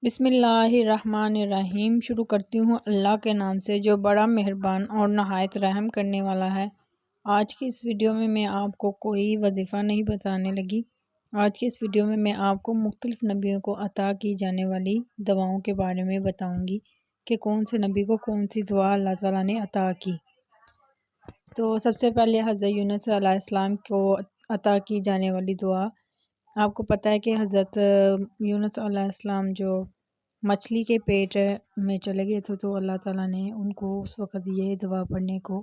بسم اللہ الرحمن الرحیم۔ شروع کرتی ہوں اللہ کے نام سے جو بڑا مہربان اور نہایت رحم کرنے والا ہے۔ آج کی اس ویڈیو میں آپ کو کوئی وظیفہ نہیں بتانے لگی۔ آج کی اس ویڈیو میں آپ کو مختلف نبیوں کو عطا کی جانے والی دعاؤں کے بارے میں بتاؤں گی کہ کون سے نبی کو کون سی دعا اللہ تعالیٰ نے عطا کی۔ تو سب سے پہلے حضرت یونس علیہ السلام کو عطا کی جانے والی دعا، آپ کو پتہ ہے کہ حضرت یونس علیہ السلام جو مچھلی کے پیٹ میں چلے گئے تھے تو اللہ تعالیٰ نے ان کو اس وقت یہ دعا پڑھنے کو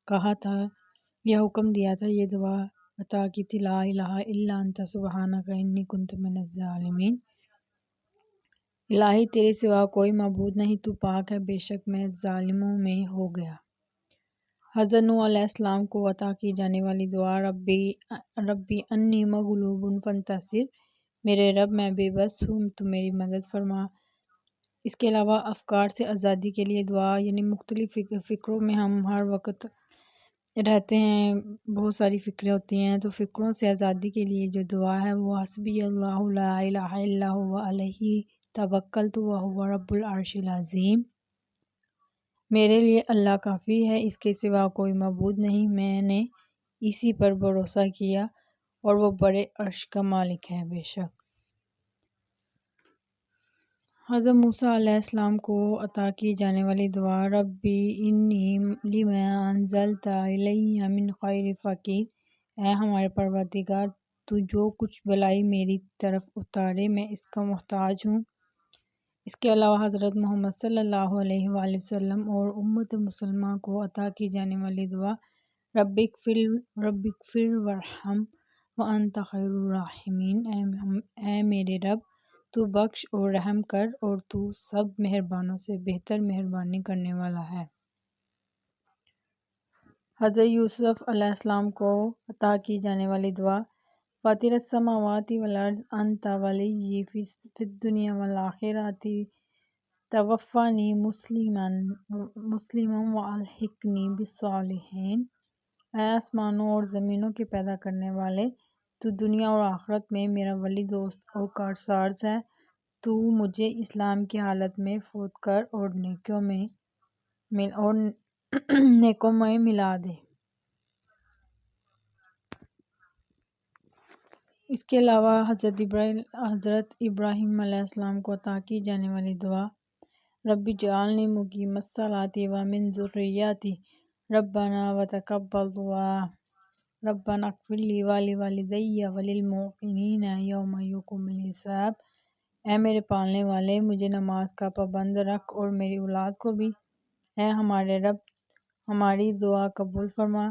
کہا تھا، یہ حکم دیا تھا، یہ دعا عطا کی تھی، لا الہ الا انت سبحانک انی کنت من الظالمین۔ الہی تیرے سوا کوئی معبود نہیں، تو پاک ہے، بے شک میں ظالموں میں ہو گیا۔ حضرت نوح علیہ السلام کو عطا کی جانے والی دعا، ربی انی مغلوب فانتصر، میرے رب میں بے بس ہوں، تو میری مدد فرما۔ اس کے علاوہ افکار سے آزادی کے لیے دعا، یعنی مختلف فکروں میں ہم ہر وقت رہتے ہیں، بہت ساری فکریں ہوتی ہیں، تو فکروں سے آزادی کے لیے جو دعا ہے وہ حسبی اللہ لا الہ الا هو علیہ توکلت وہو رب العرش العظیم، میرے لیے اللہ کافی ہے، اس کے سوا کوئی معبود نہیں، میں نے اسی پر بھروسہ کیا اور وہ بڑے عرش کا مالک ہے بے شک۔ حضرت موسیٰ علیہ السلام کو عطا کی جانے والی دعا، ربی انی لما انزلت الی من خیر فقیر، اے ہمارے پروردگار تو جو کچھ بلائی میری طرف اتارے میں اس کا محتاج ہوں۔ اس کے علاوہ حضرت محمد صلی اللہ علیہ وآلہ وسلم اور امت مسلمہ کو عطا کی جانے والی دعا، رب اغفر وارحم وانت خیر الراحمین، اے میرے رب تو بخش اور رحم کر اور تو سب مہربانوں سے بہتر مہربانی کرنے والا ہے۔ حضرت یوسف علیہ السلام کو عطا کی جانے والی دعا، فاطر السماوات والارض انت ولی فی الدنیا والآخرۃ توفنی مسلما والحقنی بالصالحین، اے آسمانوں اور زمینوں کے پیدا کرنے والے، تو دنیا اور آخرت میں میرا ولی، دوست اور کارساز ہے، تو مجھے اسلام کی حالت میں فوت کر اور نیکوں میں ملا دے۔ اس کے علاوہ حضرت ابراہیم علیہ السلام کو عطا کی جانے والی دعا، رب اجعلنی مقیم الصلاۃ ومن ذریتی ربنا وتقبل دعاء، ربنا اغفر لی ولوالدی وللمؤمنین یوم یقوم الحساب، اے میرے پالنے والے مجھے نماز کا پابند رکھ اور میری اولاد کو بھی، اے ہمارے رب ہماری دعا قبول فرما،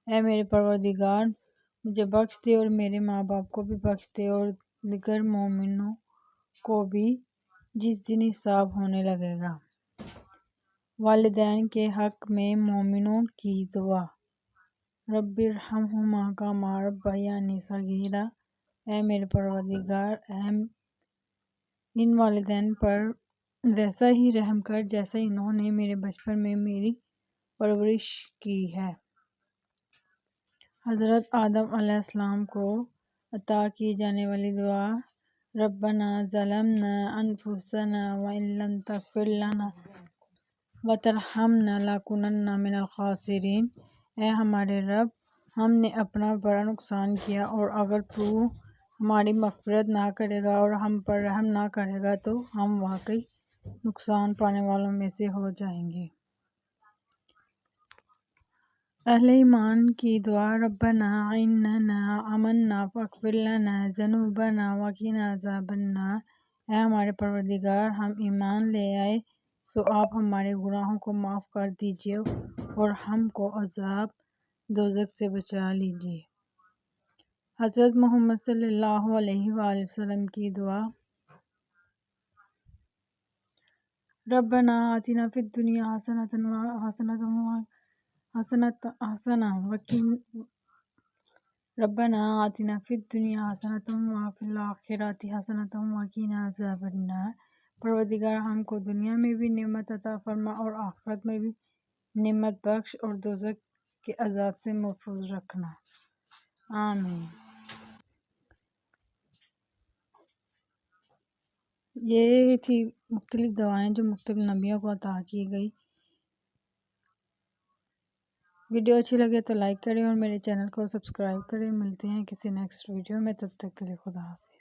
اے میرے پروردگار مجھے بخش دے اور میرے ماں باپ کو بھی بخش دے اور دیگر مومنوں کو بھی جس دن حساب ہونے لگے گا۔ والدین کے حق میں مومنوں کی دعا، رب ارحمہما کما ربیانی صغیرا، اے میرے پروردگار ان والدین پر ویسا ہی رحم کر جیسا انہوں نے میرے بچپن میں میری پرورش کی ہے۔ حضرت آدم علیہ السلام کو عطا کی جانے والی دعا، ربنا ظلمنا انفسنا وان لم تغفر لنا وترحمنا لنکونن من الخاسرین، اے ہمارے رب ہم نے اپنا بڑا نقصان کیا اور اگر تو ہماری مغفرت نہ کرے گا اور ہم پر رحم نہ کرے گا تو ہم واقعی نقصان پانے والوں میں سے ہو جائیں گے۔ اہل ایمان کی دعا، ربنا اننا آمنا فاغفر لنا ذنوبنا وقنا عذاب النار، اے ہمارے پروردگار ہم ایمان لے آئے سو آپ ہمارے گناہوں کو معاف کر دیجئے اور ہم کو عذاب دوزخ سے بچا لیجئے۔ حضرت محمد صلی اللہ علیہ وآلہ وسلم کی دعا، ربنا آتنا فی الدنیا حسنۃ وفی الآخرۃ حسنۃ وقنا عذاب النار، پروردگار ہم کو دنیا میں بھی نعمت عطا فرما اور آخرت میں بھی نعمت بخش اور دوزخ کے عذاب سے محفوظ رکھنا، آمین۔ یہ تھی مختلف دوائیں جو مختلف نبیوں کو عطا کی گئی۔ ویڈیو اچھی لگے تو لائک کریں اور میرے چینل کو سبسکرائب کریں۔ ملتے ہیں کسی نیکسٹ ویڈیو میں، تب تک کے لیے خدا حافظ۔